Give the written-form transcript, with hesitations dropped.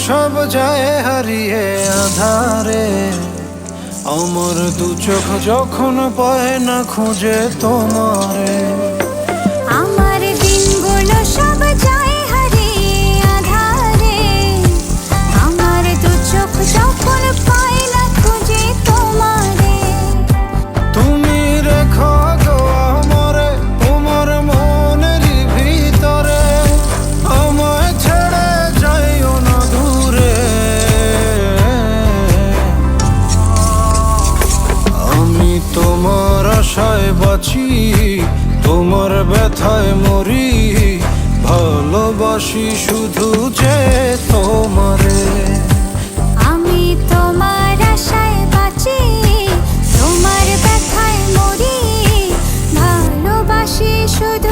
সব যায় হারিয়ে আধারে। আমার দু চোখ যখন পায় না খুঁজে তোমারে। আমার দিনগুলো সব যায় হারিয়ে আঁধারে। আমার দু চোখ যখন পায় না খুঁজে তোমারে। তুমি রেখো গো আমারে তোমার মনের ভিতরে, আমায় ছেড়ে যাইও না দূরে। আমি তোমার আশায় বাঁচি, তোমার ব্যথায় মরি, ভালোবাসি শুধু যে তোমারে। আমি তোমার আশায় বাঁচি, তোমার ব্যথায় মরি, ভালোবাসি শুধু